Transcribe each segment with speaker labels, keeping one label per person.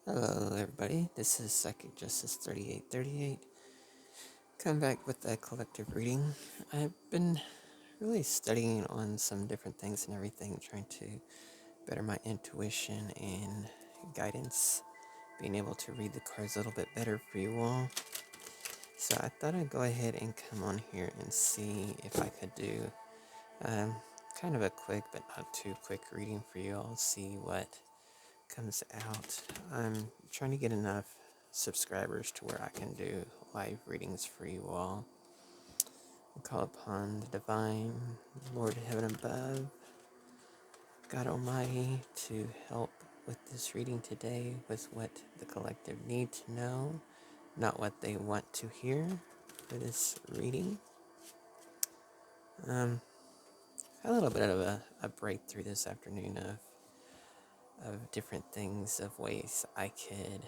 Speaker 1: Hello, everybody. This is Psychic Justice 3838. Come back with a collective reading. I've been really studying on some different things and everything, trying to better my intuition and guidance, being able to read the cards a little bit better for you all. So I thought I'd go ahead and come on here and see if I could do um, kind of a quick but not too quick reading for you all, see what comes out. I'm trying to get enough subscribers to where I can do live readings for you all. I call upon the divine Lord of Heaven above, God Almighty, to help with this reading today with what the collective need to know, not what they want to hear for this reading. A little bit of a breakthrough this afternoon of different things, of ways I could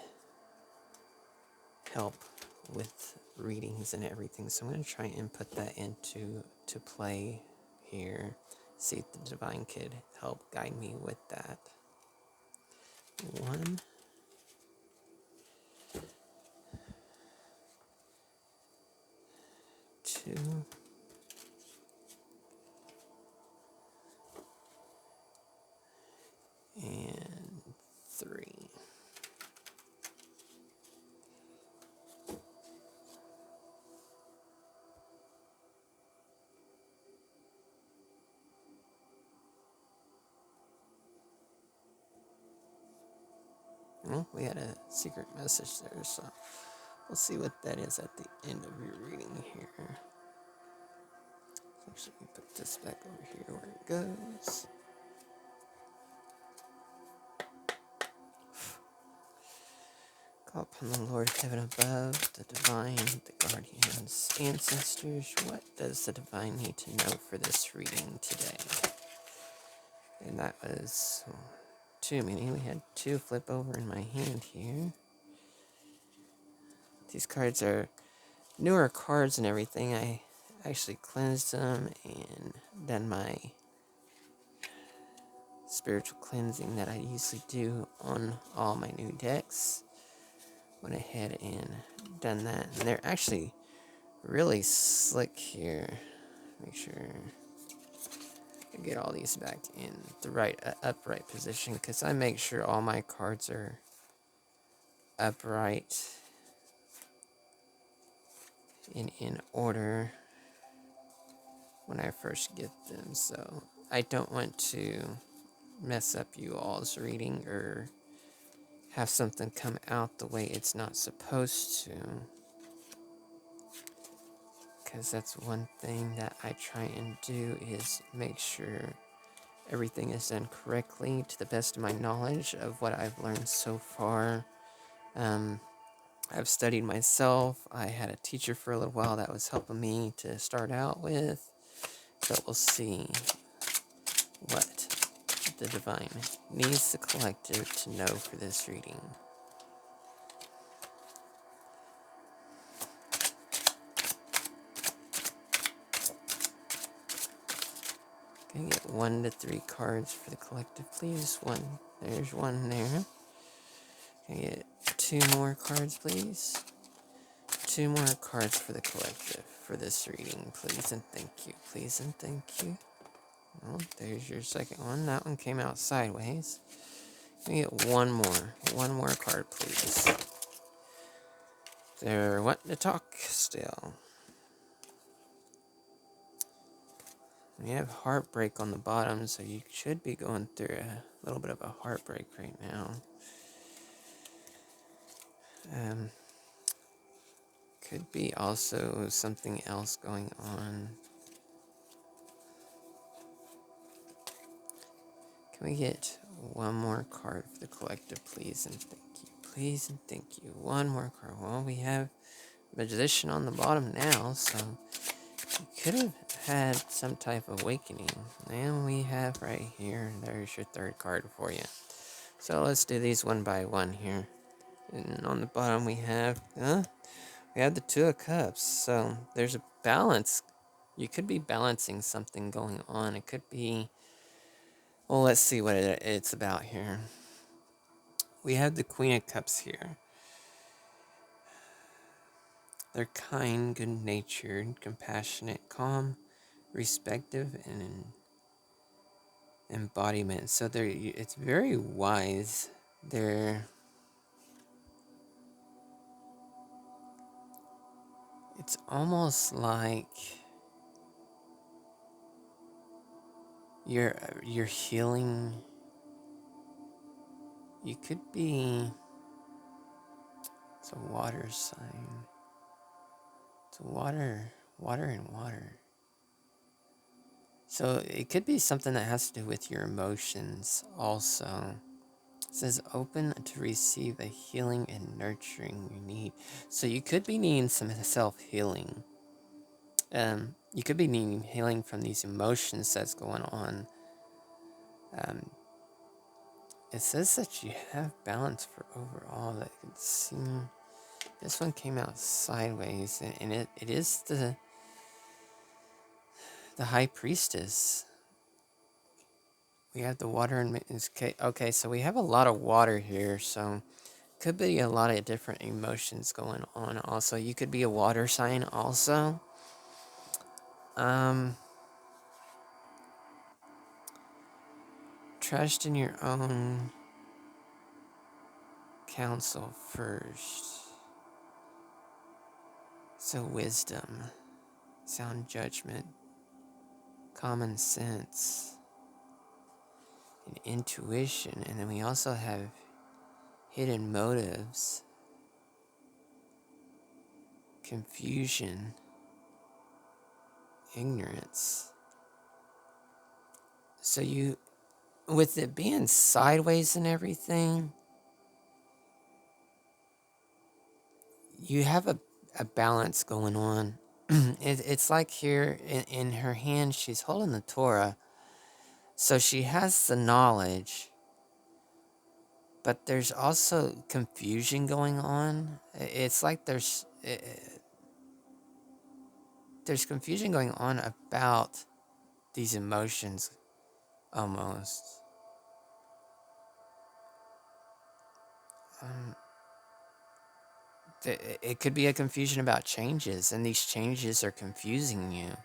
Speaker 1: help with readings and everything. So I'm going to try and put that into play here. See if the divine could help guide me with that. 1, 2, and 3. Well, we had a secret message there, so we'll see what that is at the end of your reading here. Actually, put this back over here where it goes. Call upon the Lord of Heaven above, the divine, the guardians, ancestors. What does the divine need to know for this reading today? And that was too many. We had 2 flip over in my hand here. These cards are newer cards and everything. I actually cleansed them and done my spiritual cleansing that I usually do on all my new decks. Went ahead and done that. And they're actually really slick here. Make sure I get all these back in the right upright position, because I make sure all my cards are upright in order when I first get them. So I don't want to mess up you all's reading or have something come out the way it's not supposed to, because that's one thing that I try and do, is make sure everything is done correctly to the best of my knowledge of what I've learned so far. I've studied myself. I had a teacher for a little while that was helping me to start out with, but we'll see what the divine needs the collective to know for this reading. Can I get 1 to 3 cards for the collective, please? 1. There's 1 there. Can I get 2 more cards, please? 2 more cards for the collective for this reading, please and thank you. Please and thank you. Oh, there's your second one. That one came out sideways. Can we get 1 more? 1 more card, please. They're wanting to talk still. We have heartbreak on the bottom, so you should be going through a little bit of a heartbreak right now. Could be also something else going on. Can we get 1 more card for the collective, please and thank you. Please and thank you. 1 more card. Well, we have Magician on the bottom now, so you could have had some type of awakening. And we have right here, there's your 3rd card for you. So let's do these one by one here. And on the bottom we have the 2 of Cups. So there's a balance. You could be balancing something going on. It could be, well, let's see what it's about here. we have the Queen of Cups here. They're kind, good-natured, compassionate, calm, respective, and an embodiment. So it's very wise. It's almost like you're healing. You could be. It's a water sign. It's water and water. So it could be something that has to do with your emotions also. It says open to receive a healing and nurturing you need. So you could be needing some self-healing. You could be needing healing from these emotions that's going on. It says that you have balance for overall. That you can see. This one came out sideways, and it is the High Priestess. We have the water and okay, so we have a lot of water here, so could be a lot of different emotions going on. Also, you could be a water sign also. Trust in your own counsel first. So wisdom, sound judgment, common sense, and intuition. And then we also have hidden motives, confusion, ignorance. So with it being sideways and everything, you have a balance going on. It's like here in her hand, she's holding the Torah. So she has the knowledge, but there's also confusion going on. It's like there's confusion going on about these emotions almost. It could be a confusion about changes, and these changes are confusing you.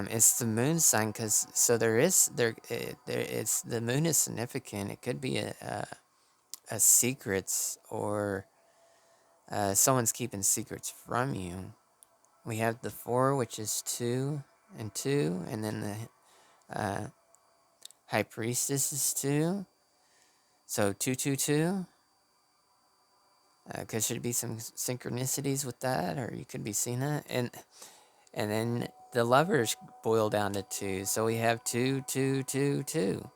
Speaker 1: It's the moon sign, because so it's the moon is significant. It could be a secrets, or someone's keeping secrets from you. We have the 4, which is 2 and 2, and then the High Priestess is 2. So 222. Could should be some synchronicities with that, or you could be seeing that, and then the Lovers boil down to 2. So we have 2, 2, 2, 2.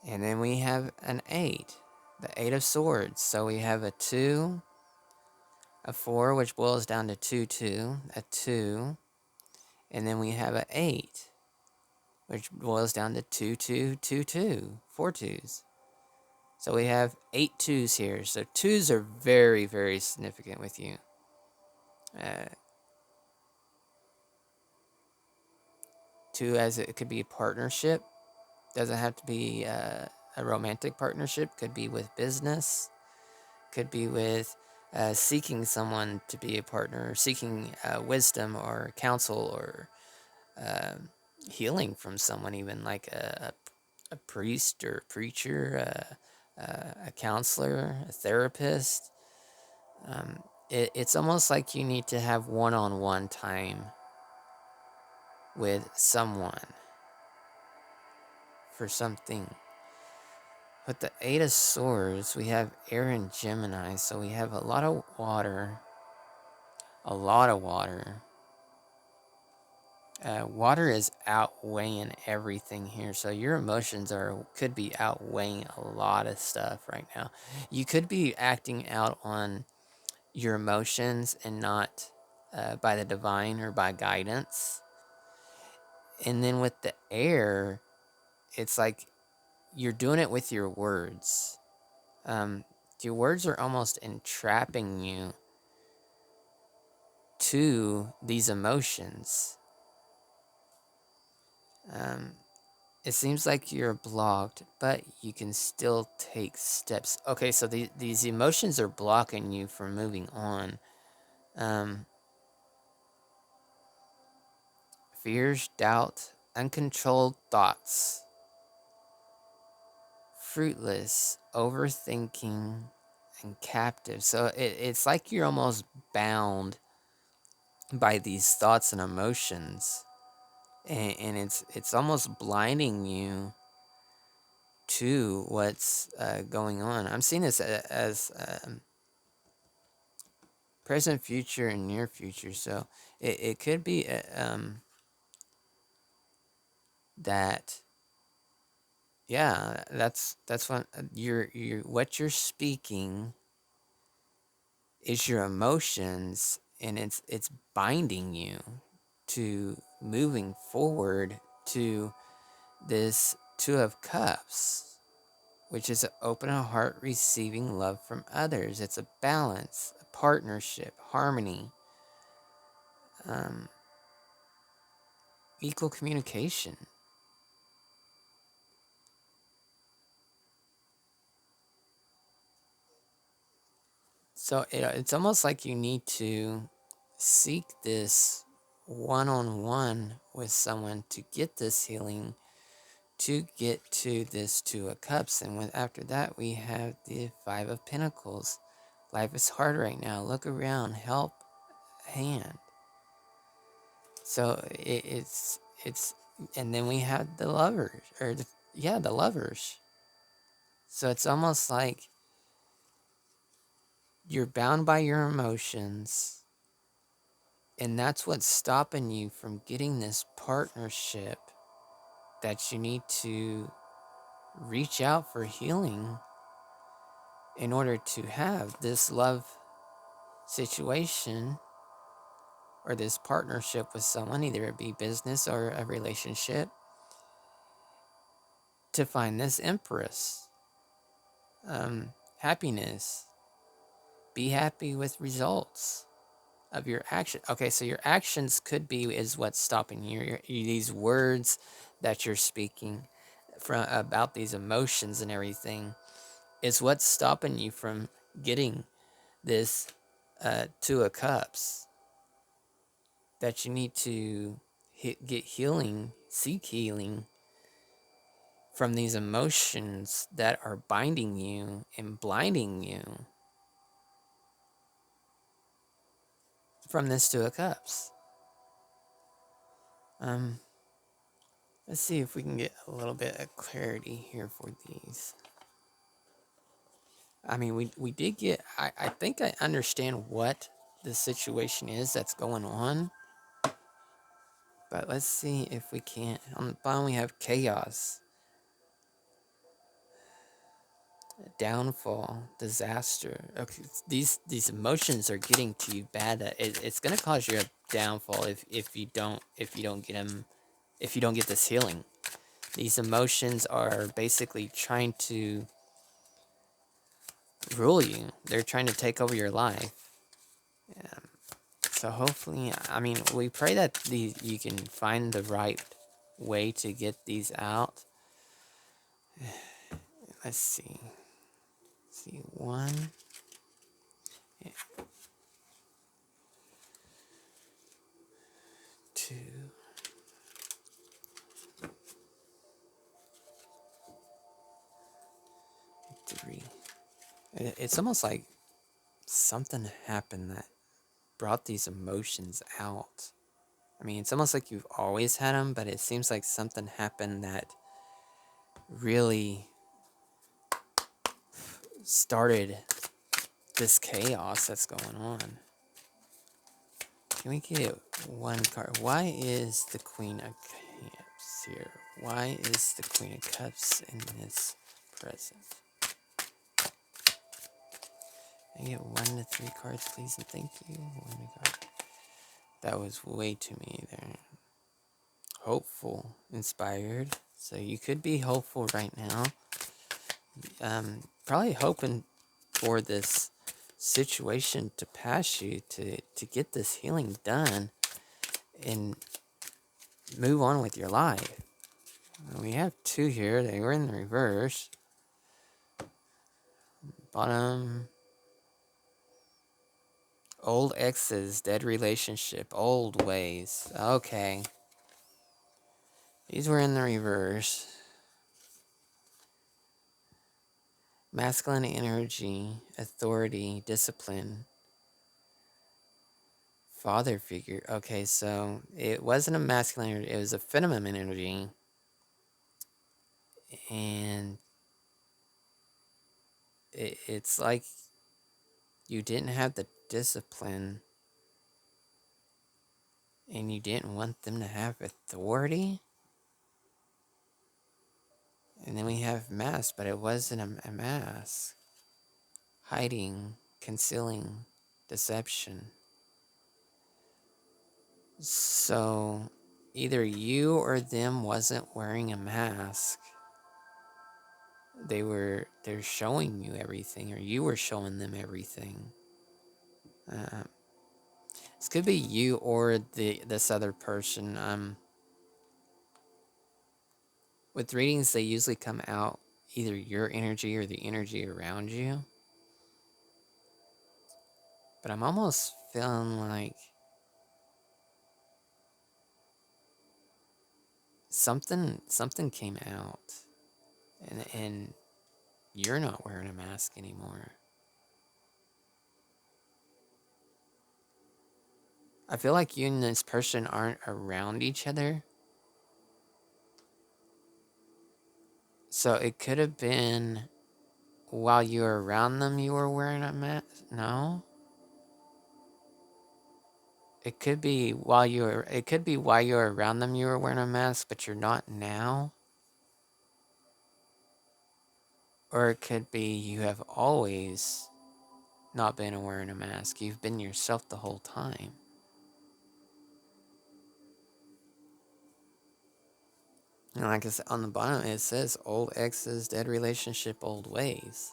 Speaker 1: And then we have an 8, the 8 of Swords. So we have a 2, a 4, which boils down to 2, 2, a 2, and then we have a 8, which boils down to 2, 2, 2, 2, 4 2s. So we have 8 2s here. So 2s are very, very significant with you. 2, as it could be a partnership. Doesn't have to be a romantic partnership. Could be with business. Could be with seeking someone to be a partner, seeking wisdom or counsel, or healing from someone, even like a priest or a preacher, a counselor, a therapist. It's almost like you need to have one-on-one time with someone for something. With the 8 of Swords, we have air and Gemini, so we have a lot of water. A lot of water. Water is outweighing everything here, so your emotions could be outweighing a lot of stuff right now. You could be acting out on your emotions and not by the divine or by guidance. And then with the air, it's like you're doing it with your words. Your words are almost entrapping you to these emotions. Um, it seems like you're blocked, but you can still take steps. Okay, so these emotions are blocking you from moving on. Um, fears, doubt, uncontrolled thoughts, fruitless, overthinking, and captive. So it's like you're almost bound by these thoughts and emotions, and it's almost blinding you to what's going on. I'm seeing this as present, future, and near future. So it could be that, yeah, that's what you're what you're speaking is your emotions, and it's binding you to moving forward to this Two of Cups, which is an open heart receiving love from others. It's a balance, a partnership, harmony, um, equal communication. So it's almost like you need to seek this one on one with someone to get this healing, to get to this Two of Cups. And after that, we have the Five of Pentacles. Life is hard right now. Look around, help, hand. So it's, and then we have the lovers, or the lovers. So it's almost like you're bound by your emotions, and that's what's stopping you from getting this partnership that you need to reach out for healing in order to have this love situation or this partnership with someone, either it be business or a relationship, to find this Empress. Happiness. Be happy with results of your action. Okay, so your actions could be is what's stopping you. These words that you're speaking from about these emotions and everything is what's stopping you from getting this Two of Cups, that you need to get healing, seek healing from these emotions that are binding you and blinding you from this Two of Cups. Um, let's see if we can get a little bit of clarity here for these. I mean, we did get, I think I understand what the situation is that's going on, but let's see if we can't. On the bottom, we have chaos, downfall, disaster. Okay, these emotions are getting to you bad. That it's gonna cause you a downfall if you don't get them, if you don't get this healing. These emotions are basically trying to rule you. They're trying to take over your life. So hopefully, I mean, we pray that you can find the right way to get these out. Let's see. Let's see, one, two, three. It's almost like something happened that brought these emotions out. I mean, it's almost like you've always had them, but it seems like something happened that really started this chaos that's going on. Can we get one card? Why is the Queen of Cups here? Why is the Queen of Cups in this present? Can I get 1 to 3 cards, please, and thank you. 1 card. That was way too many there. Hopeful, inspired. So you could be hopeful right now. Probably hoping for this situation to pass you, to get this healing done and move on with your life. We have two here. They were in the reverse. Bottom. Old exes, dead relationship, old ways. Okay. These were in the reverse. Masculine energy, authority, discipline, father figure. Okay, so it wasn't a masculine energy, it was a feminine energy. And it's like you didn't have the discipline and you didn't want them to have authority. And then we have mask, but it wasn't a mask. Hiding, concealing, deception. So either you or them wasn't wearing a mask. They're showing you everything, or you were showing them everything. This could be you or this other person. With readings, they usually come out either your energy or the energy around you. But I'm almost feeling like something came out, and you're not wearing a mask anymore. I feel like you and this person aren't around each other. So it could have been while you were around them you were wearing a mask. No. It could be while you were around them you were wearing a mask, but you're not now. Or it could be you have always not been wearing a mask. You've been yourself the whole time. And like I said, on the bottom it says old exes, dead relationship, old ways.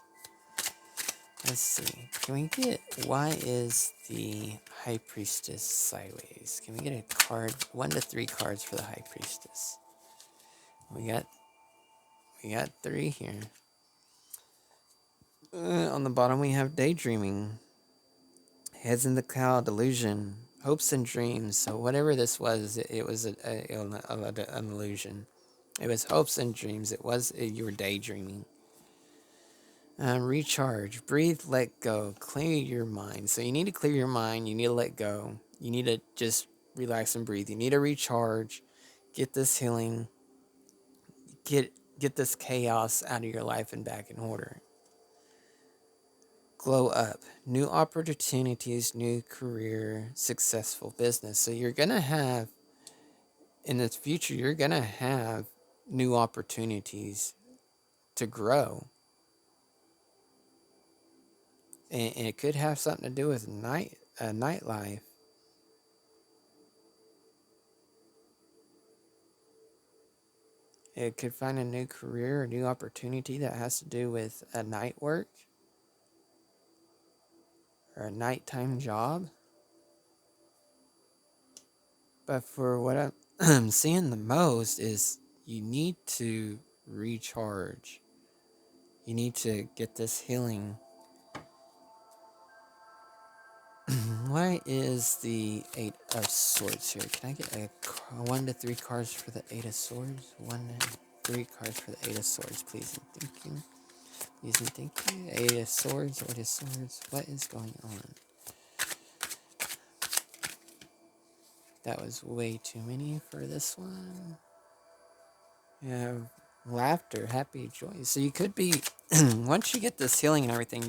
Speaker 1: Let's see. Can we get, why is the High Priestess sideways? Can we get a card, 1 to 3 cards for the High Priestess? We got 3 here. On the bottom we have daydreaming, heads in the cloud, delusion, hopes and dreams. So whatever this was, it was an illusion. It was hopes and dreams. You were daydreaming. Recharge, breathe, let go, clear your mind. So you need to clear your mind. You need to let go. You need to just relax and breathe. You need to recharge, get this healing, get this chaos out of your life and back in order. Glow up, new opportunities, new career, successful business. So you're going to have, in the future, you're going to have new opportunities to grow. And it could have something to do with nightlife. It could find a new career, a new opportunity that has to do with a night work or a nighttime job. But for what I'm seeing the most is you need to recharge. You need to get this healing. Why is the 8 of Swords here? Can I get 1 to 3 cards for the 8 of Swords? 1 and 3 cards for the 8 of Swords, please and thank you. Please and thank you. 8 of Swords, 8 of Swords. What is going on? That was way too many for this one. Yeah, laughter, happy, joy. So you could be, once you get this healing and everything,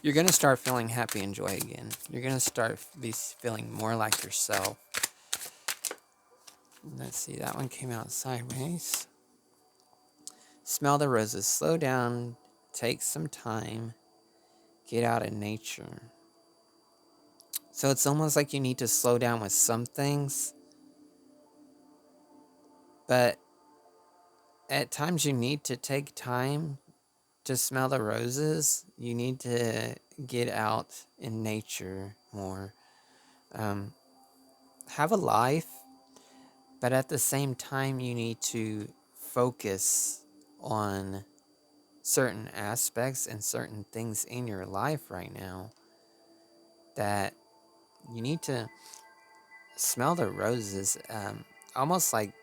Speaker 1: you're going to start feeling happy and joy again. You're going to start feeling more like yourself. Let's see, that one came out sideways. Smell the roses. Slow down. Take some time. Get out in nature. So it's almost like you need to slow down with some things. But at times you need to take time to smell the roses. You need to get out in nature more. Have a life. But at the same time, you need to focus on certain aspects and certain things in your life right now that you need to smell the roses. Almost like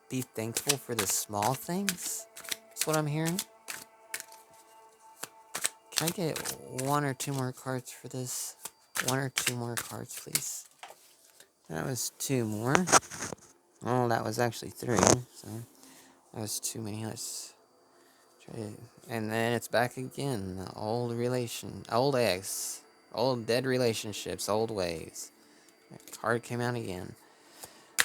Speaker 1: be thankful for the small things. That's what I'm hearing. Can I get one or two more cards for this? One or two more cards, please. That was two more. Oh, that was actually three. So that was too many. Let's try it. And then it's back again. The old ex, old dead relationships, old ways. That card came out again.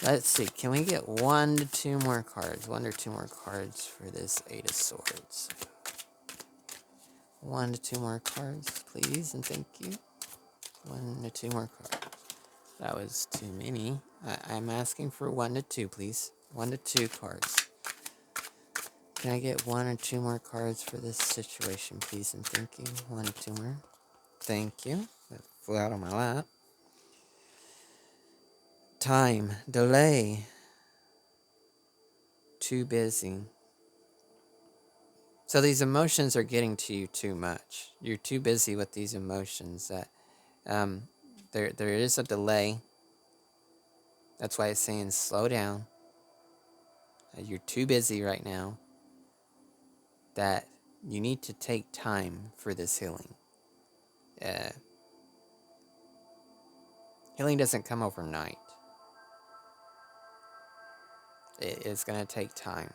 Speaker 1: Let's see. Can we get one to two more cards? One or two more cards for this Eight of Swords. One to two more cards, please, and thank you. One to two more cards. That was too many. I'm asking for one to two, please. One to two cards. Can I get one or two more cards for this situation, please, and thank you. One or two more. Thank you. That flew out on my lap. Time. Delay. Too busy. So these emotions are getting to you too much. You're too busy with these emotions that there is a delay. That's why it's saying slow down. You're too busy right now. That you need to take time for this healing. Healing doesn't come overnight. It's going to take time.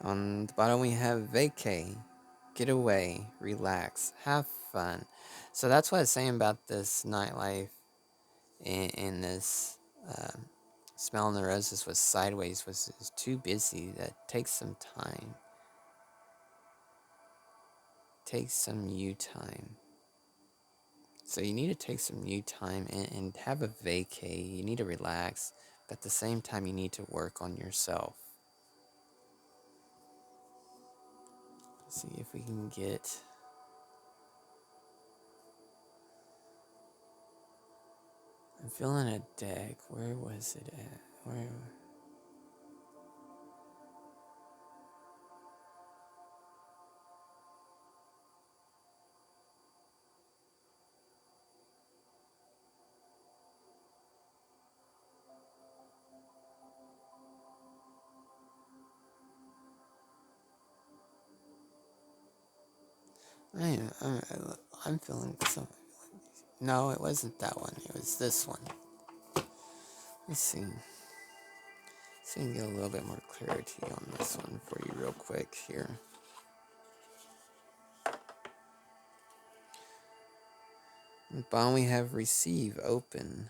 Speaker 1: On the bottom we have vacay, get away, relax, have fun. So that's what I was saying about this nightlife in this smelling the roses was sideways was too busy. That takes some time. Take some you time. So you need to take some you time and have a vacay. You need to relax, but at the same time you need to work on yourself. Let's see if we can get... I'm feeling a deck. Where was it at? Where? I'm feeling some... No, it wasn't that one. It was this one. Let's see. See if we can get a little bit more clarity on this one for you real quick here. At the bottom we have receive, open.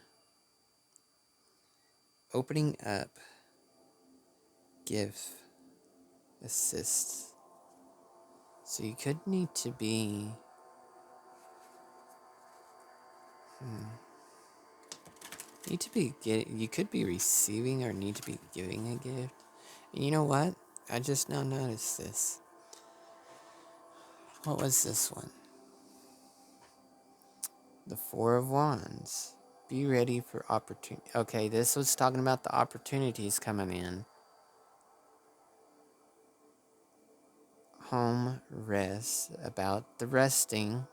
Speaker 1: Opening up. Give. Assist. So you could need to be... You could be receiving or need to be giving a gift. And you know what? I just now noticed this. What was this one? The Four of Wands. Be ready for opportunity. Okay, this was talking about the opportunities coming in. Home, rest. About the resting.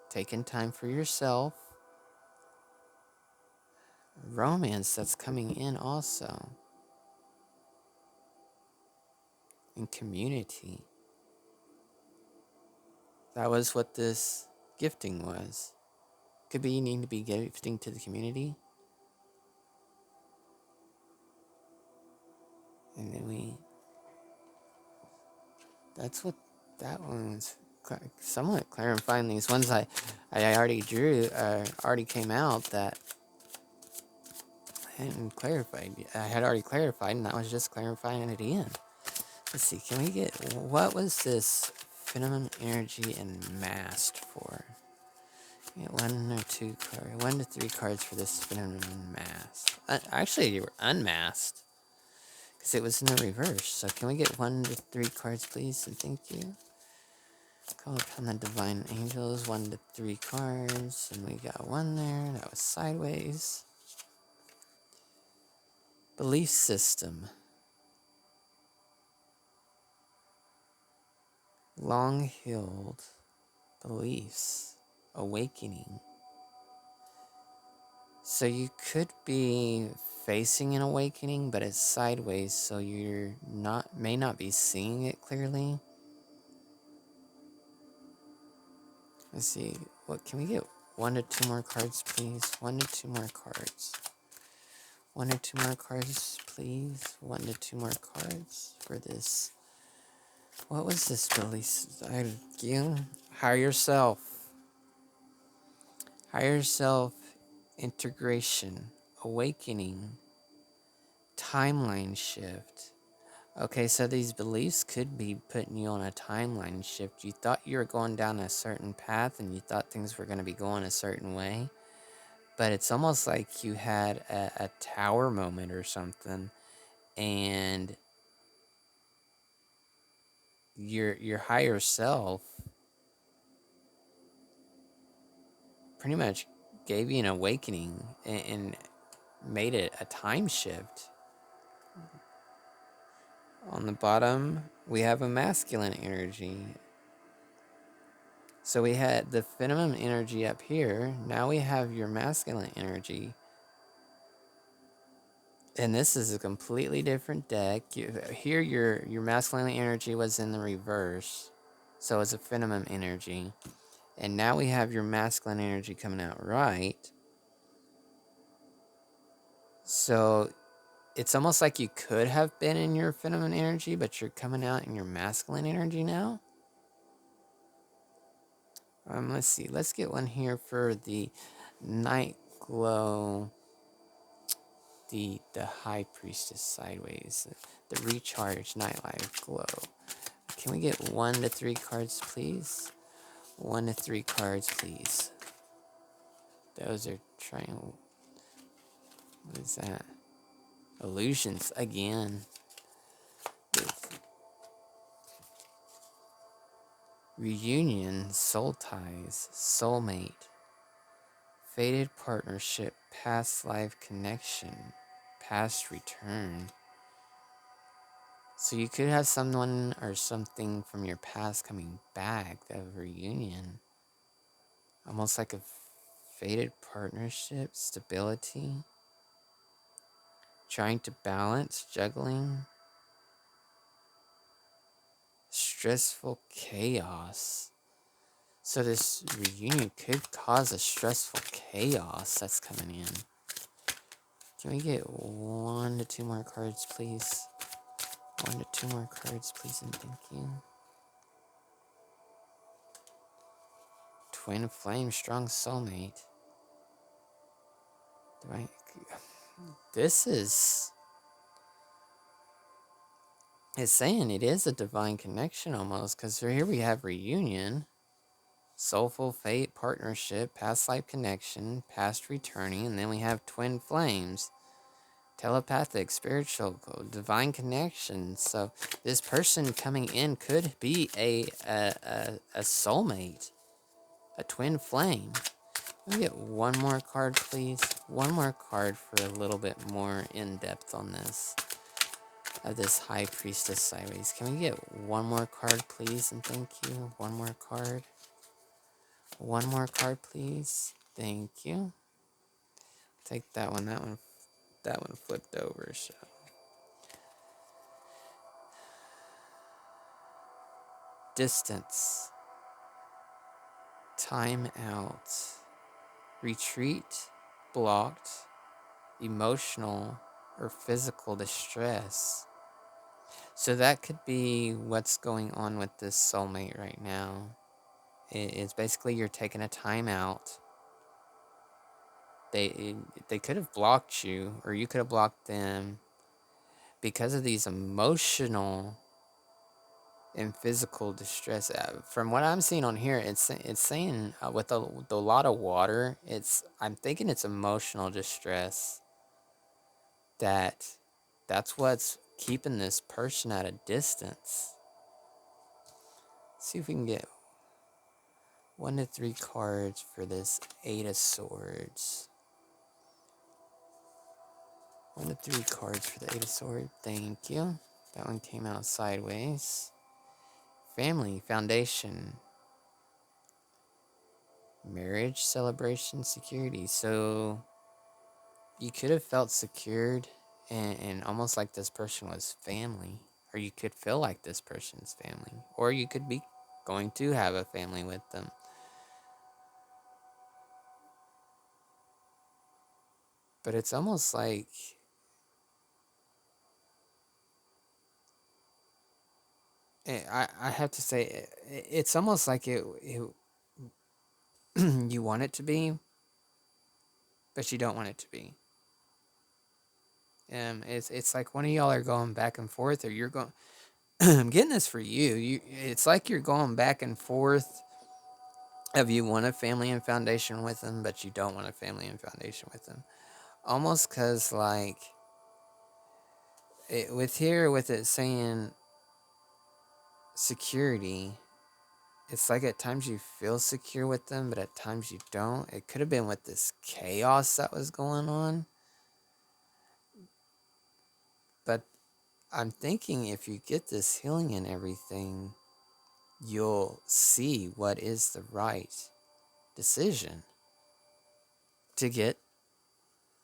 Speaker 1: Taking time for yourself. Romance that's coming in also. And community. That was what this gifting was. Could be you need to be gifting to the community. And then that's what that one's somewhat clarifying. These ones I already drew, already came out that I hadn't clarified. I had already clarified, and that was just clarifying it again. Let's see, can we get, what was this feminine energy and masked for? Get one or two cards, 1 to 3 cards for this feminine mask. Actually, you were unmasked. Because it was in the reverse. So can we get 1 to 3 cards, please? And thank you. Call upon the divine angels, 1 to 3 cards, and we got 1 there. That was sideways. Belief system. Long-held beliefs. Awakening. So you could be facing an awakening, but it's sideways, so you're may not be seeing it clearly. Let's see. What can we get? 1 to 2 more cards, please. 1 to 2 more cards. 1 or 2 more cards, please. 1 to 2 more cards for this. What was this release? Higher yourself. Higher yourself. Integration. Awakening. Timeline shift. Okay, so these beliefs could be putting you on a timeline shift. You thought you were going down a certain path and you thought things were going to be going a certain way. But it's almost like you had a tower moment or something. And your higher self pretty much gave you an awakening and made it a time shift. On the bottom, we have a masculine energy. So we had the feminine energy up here. Now we have your masculine energy. And this is a completely different deck. Here, your masculine energy was in the reverse. So it's a feminine energy. And now we have your masculine energy coming out right. So it's almost like you could have been in your feminine energy, but you're coming out in your masculine energy now. Let's see. Let's get one here for the night glow. The high priestess sideways. The recharge nightlife glow. Can we get 1 to 3 cards, please? 1 to 3 cards, please. Those are trying. What is that? Illusions again. Reunion, soul ties, soulmate, fated partnership, past life connection, past return. So you could have someone or something from your past coming back, that reunion. Almost like a fated partnership, stability, trying to balance, juggling, stressful chaos. So this reunion could cause a stressful chaos that's coming in. Can we get 1 to 2 more cards, please? 1 to 2 more cards, please, and thank you. Twin flame, strong soulmate. This is... It's saying it is a divine connection almost, because here we have reunion, soulful fate, partnership, past life connection, past returning, and then we have twin flames, telepathic, spiritual, divine connection. So this person coming in could be a soulmate, a twin flame. Let me get 1 more card, please. 1 more card for a little bit more in depth on this. Of this high priestess sideways. Can we get 1 more card, please, and thank you. 1 more card. 1 more card, please. Thank you. Take that one. That one flipped over. So distance, time out, retreat, blocked, emotional or physical distress. So that could be what's going on with this soulmate right now. It's basically you're taking a time out. They could have blocked you, or you could have blocked them because of these emotional and physical distress. From what I'm seeing on here, it's saying with a lot of water, I'm thinking it's emotional distress. That's what's keeping this person at a distance. See if we can get 1 to 3 cards for this 8 of Swords. 1 to 3 cards for the 8 of Swords. Thank you. That one came out sideways. Family, foundation. Marriage, celebration, security. So you could have felt secured and almost like this person was family. Or you could feel like this person's family. Or you could be going to have a family with them. But it's almost like I have to say it's almost like it you want it to be, but you don't want it to be. It's like one of y'all are going back and forth, or you're going. I'm getting this for you. It's like you're going back and forth. Of you want a family and foundation with them, but you don't want a family and foundation with them. Almost because like with it saying security. It's like at times you feel secure with them, but at times you don't. It could have been with this chaos that was going on. But I'm thinking if you get this healing and everything, you'll see what is the right decision to get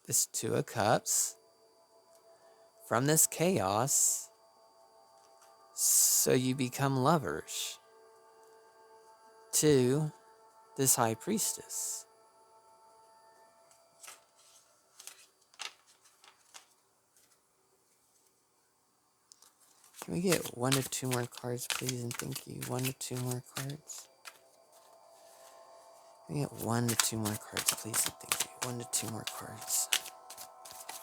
Speaker 1: this 2 of Cups from this chaos so you become lovers to this High Priestess. Can we get 1 to 2 more cards, please? And thank you. 1 to 2 more cards. Can we get 1 to 2 more cards, please? And thank you. 1 to 2 more cards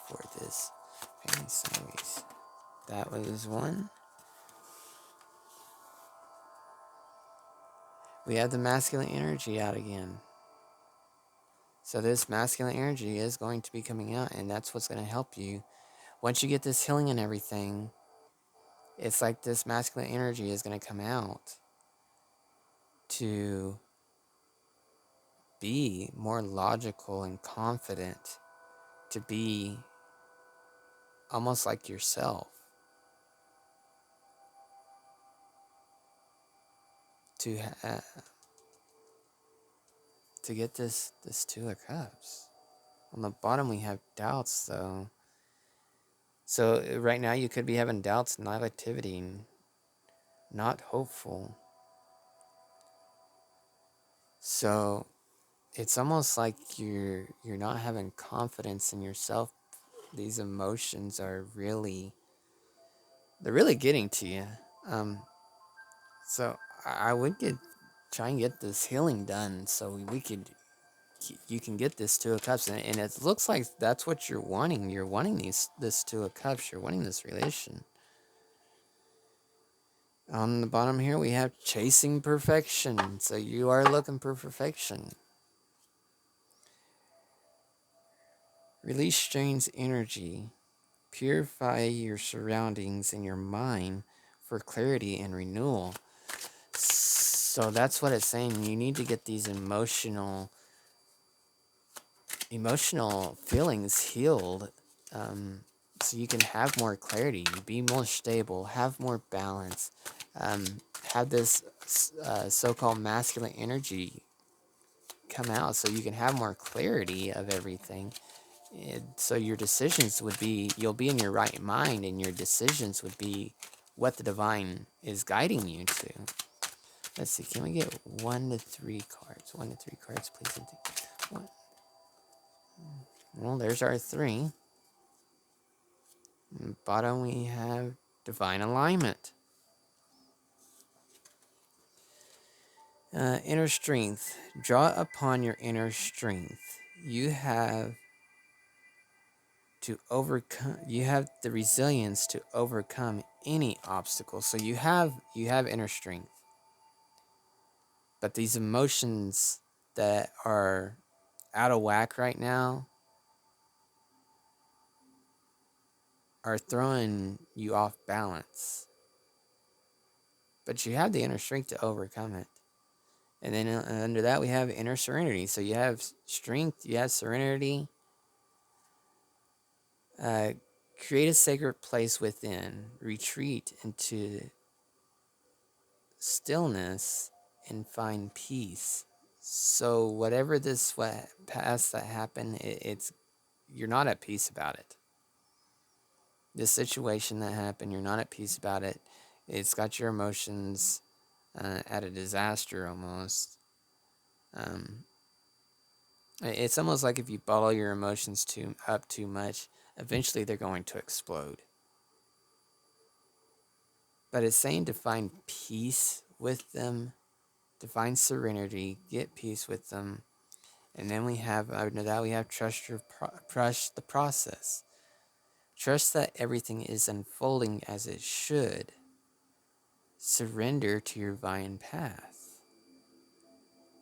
Speaker 1: for this family series. That was 1. We have the masculine energy out again. So this masculine energy is going to be coming out, and that's what's going to help you. Once you get this healing and everything, it's like this masculine energy is going to come out to be more logical and confident, to be almost like yourself, to get this 2 of Cups. On the bottom we have doubts though. So right now you could be having doubts, negativity, not hopeful. So it's almost like you're not having confidence in yourself. These emotions are really getting to you. So I would try and get this healing done so you can get this 2 of Cups, and it looks like that's what you're wanting. You're wanting this 2 of Cups. You're wanting this relation. On the bottom here, we have chasing perfection. So you are looking for perfection. Release strange energy. Purify your surroundings and your mind for clarity and renewal. So that's what it's saying. You need to get these emotional feelings healed, so you can have more clarity, be more stable, have more balance, have this so-called masculine energy come out so you can have more clarity of everything. So your decisions would be, you'll be in your right mind, and your decisions would be what the divine is guiding you to. Let's see, can we get 1 to 3 cards? 1 to 3 cards, please. One. Well, there's our 3. Bottom we have divine alignment. Inner strength. Draw upon your inner strength. You have to overcome. You have the resilience to overcome any obstacle. So you have inner strength. But these emotions that are out of whack right now are throwing you off balance. But you have the inner strength to overcome it. And then under that, we have inner serenity. So you have strength, you have serenity. Create a sacred place within. Retreat into stillness and find peace. So whatever this past that happened, it's you're not at peace about it. This situation that happened, you're not at peace about it. It's got your emotions at a disaster almost. It's almost like if you bottle your emotions up too much, eventually they're going to explode. But it's saying to find peace with them, to find serenity, get peace with them. And then we have, under that, we have trust the process. Trust that everything is unfolding as it should. Surrender to your divine path.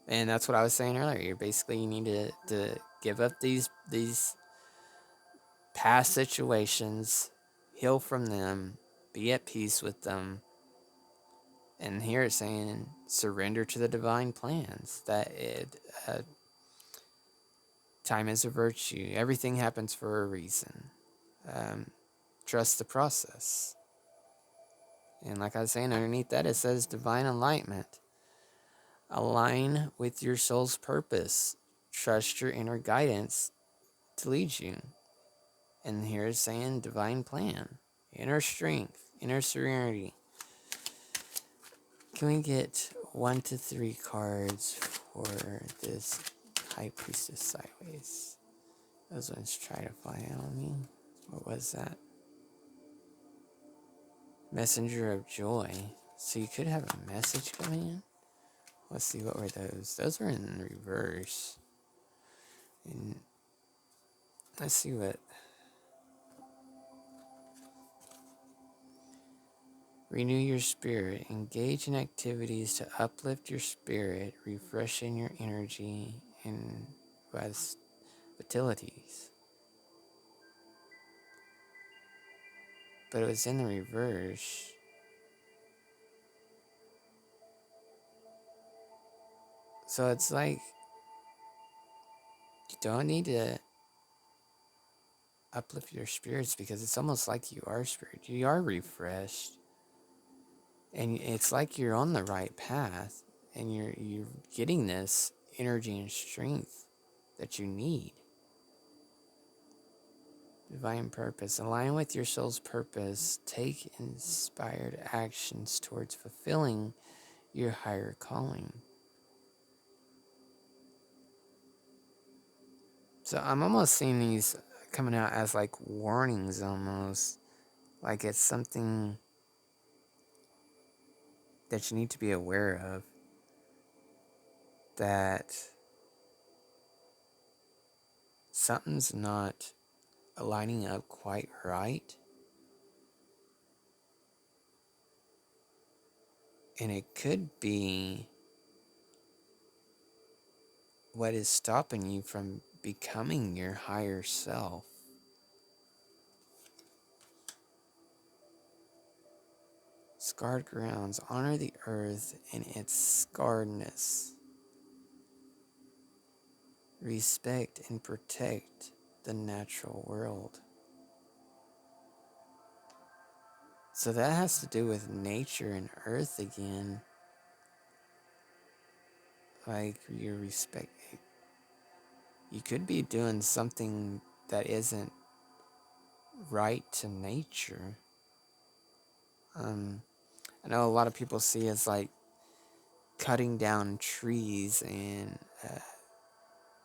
Speaker 1: And that's what I was saying earlier. You need to give up these past situations, heal from them, be at peace with them. And here it's saying surrender to the divine plans. That time is a virtue. Everything happens for a reason. Trust the process. And like I was saying, underneath that it says divine enlightenment. Align with your soul's purpose. Trust your inner guidance to lead you. And here it's saying divine plan, inner strength, inner serenity. Can we get 1 to 3 cards for this High Priestess Sideways? Those ones try to fly out on me. What was that? Messenger of Joy. So you could have a message coming in. Let's see, what were those? Those were in reverse. And let's see what. Renew your spirit. Engage in activities to uplift your spirit, refreshing your energy and vitalities. But it was in the reverse. So it's like you don't need to uplift your spirits because it's almost like you are spirit. You are refreshed. And it's like you're on the right path and you're getting this energy and strength that you need. Divine purpose. Align with your soul's purpose. Take inspired actions towards fulfilling your higher calling. So I'm almost seeing these coming out as like warnings almost. Like it's something that you need to be aware of. That something's not aligning up quite right. And it could be what is stopping you from becoming your higher self. Scarred grounds. Honor the earth in its scarredness. Respect and protect the natural world. So that has to do with nature and earth again. Like your respect. You could be doing something that isn't right to nature. I know a lot of people see it as like cutting down trees and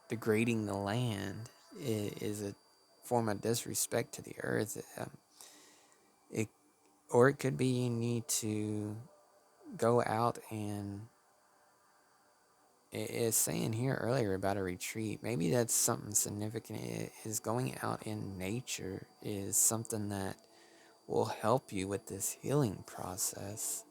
Speaker 1: degrading the land is a form of disrespect to the earth. Or it could be you need to go out and it is saying here earlier about a retreat. Maybe that's something significant. It is going out in nature is something that will help you with this healing process.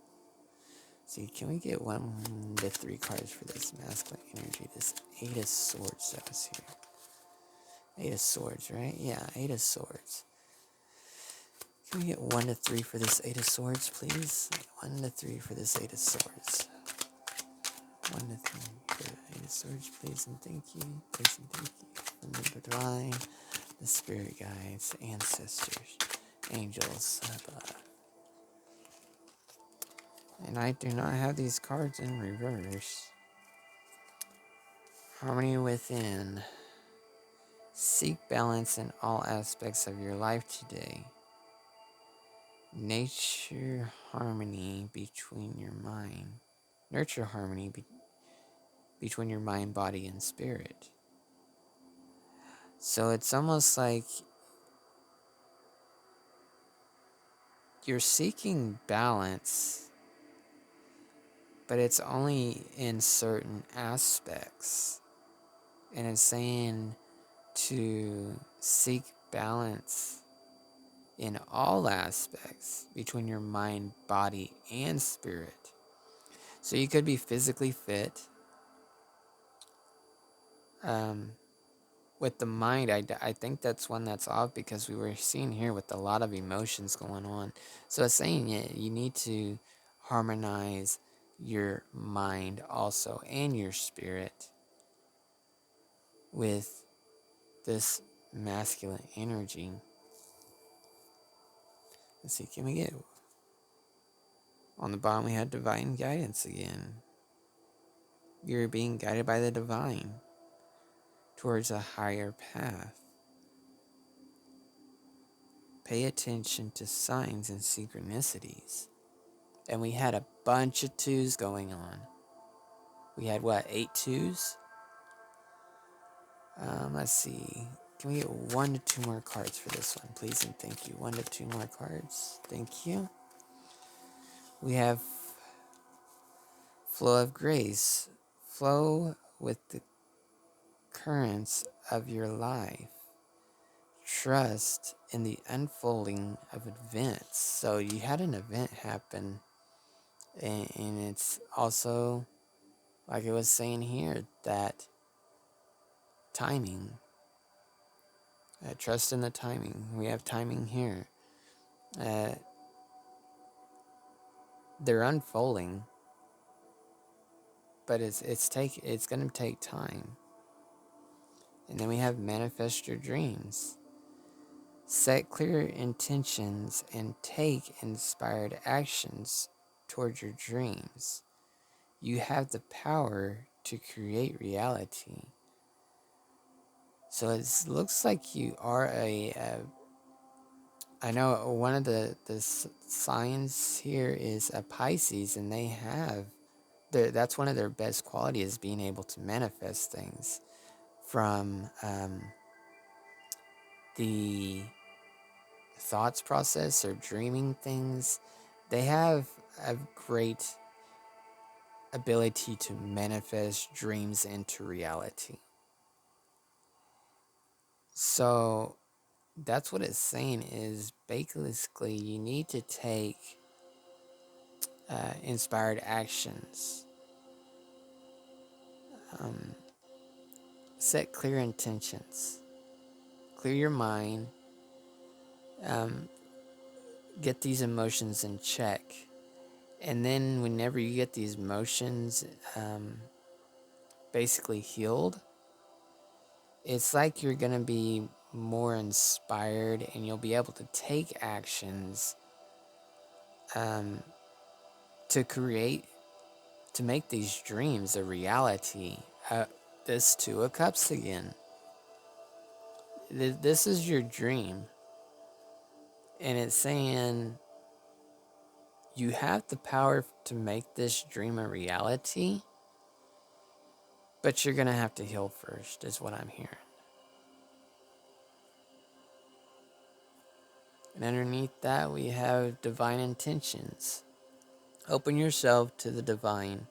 Speaker 1: See, can we get 1 to 3 cards for this masculine energy? This 8 of Swords that was here. 8 of Swords, right? Yeah, 8 of Swords. Can we get 1 to 3 for this 8 of Swords, please? 1 to 3 for this 8 of Swords. 1 to 3. Good. Eight of Swords, please and thank you. Please and thank you. From the divine, the spirit guides, ancestors, angels above. And I do not have these cards in reverse. Harmony within. Seek balance in all aspects of your life today. Nature harmony between your mind. Nurture harmony between your mind, body, and spirit. So it's almost like you're seeking balance, but it's only in certain aspects. And it's saying to seek balance in all aspects between your mind, body, and spirit. So you could be physically fit. With the mind, I think that's one that's off because we were seeing here with a lot of emotions going on. So it's saying you need to harmonize your mind also and your spirit with this masculine energy. Let's see, can we get on the bottom? We had divine guidance again. You're being guided by the divine towards a higher path. Pay attention to signs and synchronicities. And we had a bunch of 2s going on. We had, 8 2s? Let's see. Can we get 1 to 2 more cards for this one, please and thank you. 1 to 2 more cards. Thank you. We have flow of grace. Flow with the currents of your life. Trust in the unfolding of events. So you had an event happen, and it's also, like it was saying here, that timing. Trust in the timing. We have timing here. They're unfolding, but it's going to take time. And then we have manifest your dreams. Set clear intentions and take inspired actions toward your dreams. You have the power to create reality. So it looks like you are I know one of the signs here is a Pisces, and they have, that's one of their best qualities, is being able to manifest things from the thoughts process or dreaming things. They have a great ability to manifest dreams into reality. So that's what it's saying, is basically you need to take inspired actions. Set clear intentions. Clear your mind. Get these emotions in check. And then whenever you get these emotions basically healed, it's like you're going to be more inspired, and you'll be able to take actions to make these dreams a reality. This 2 of Cups again. This is your dream. And it's saying you have the power to make this dream a reality, but you're going to have to heal first, is what I'm hearing. And underneath that, we have divine intentions. Open yourself to the divine.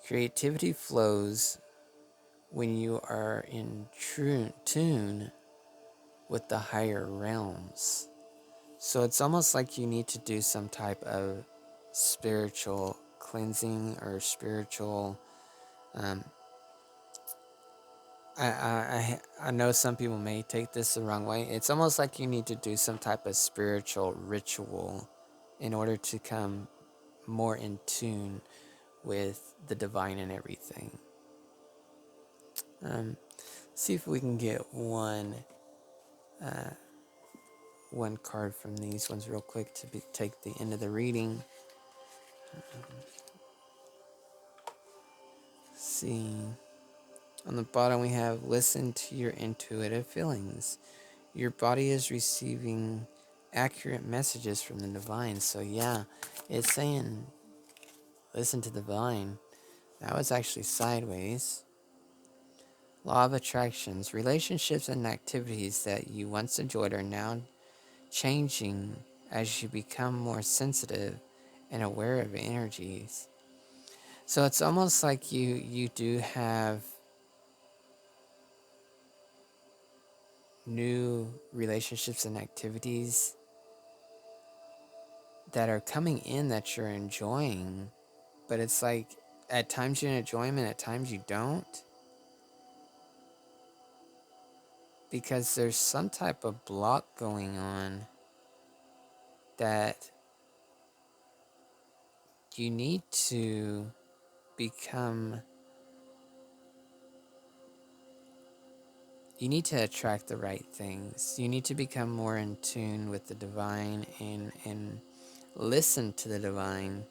Speaker 1: Creativity flows when you are in true tune with the higher realms. So it's almost like you need to do some type of spiritual cleansing or spiritual. I know some people may take this the wrong way. It's almost like you need to do some type of spiritual ritual in order to come more in tune with the divine and everything. See if we can get one card from these ones real quick to take the end of the reading. See, on the bottom we have listen to your intuitive feelings. Your body is receiving accurate messages from the divine. So yeah, it's saying listen to the divine. That was actually sideways. Law of attractions. Relationships and activities that you once enjoyed are now changing as you become more sensitive and aware of energies. So it's almost like you do have new relationships and activities that are coming in that you're enjoying, but it's like at times you enjoy them and at times you don't, because there's some type of block going on that you need to become, you need to attract the right things. You need to become more in tune with the divine and listen to the divine.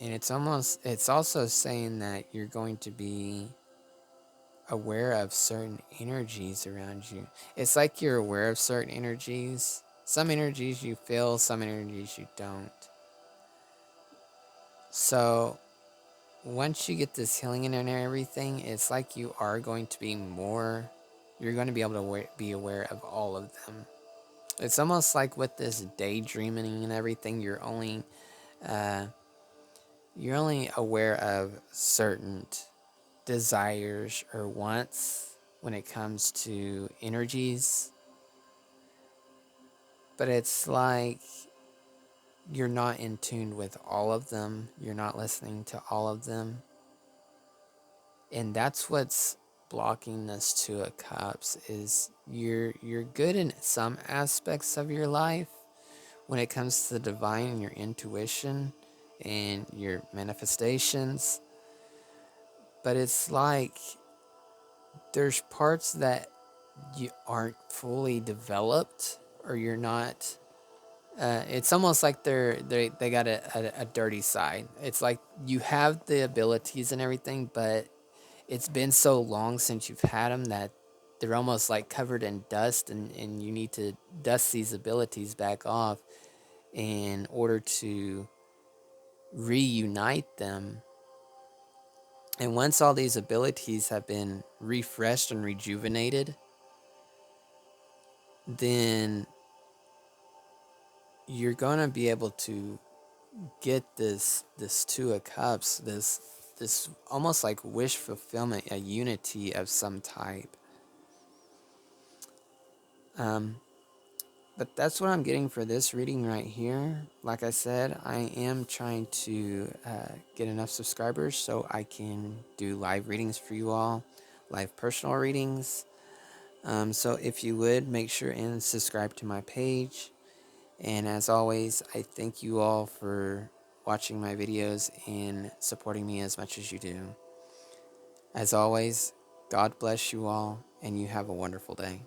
Speaker 1: And it's also saying that you're going to be aware of certain energies around you. It's like you're aware of certain energies. Some energies you feel, some energies you don't. So once you get this healing in and everything, it's like you are going to be more, you're going to be able to be aware of all of them. It's almost like with this daydreaming and everything, you're only aware of certain desires or wants when it comes to energies. But it's like you're not in tune with all of them. You're not listening to all of them. And that's what's blocking this Two of Cups, is you're good in some aspects of your life when it comes to the divine and your intuition and your manifestations. But it's like there's parts that you aren't fully developed, or you're not. It's almost like they got a dirty side. It's like you have the abilities and everything, but it's been so long since you've had them that they're almost like covered in dust, and you need to dust these abilities back off in order to reunite them. And once all these abilities have been refreshed and rejuvenated, then you're going to be able to get this Two of Cups, this almost like wish fulfillment, a unity of some type. But that's what I'm getting for this reading right here. Like I said, I am trying to get enough subscribers so I can do live readings for you all, live personal readings. So if you would, make sure and subscribe to my page. And as always, I thank you all for watching my videos and supporting me as much as you do. As always, God bless you all, and you have a wonderful day.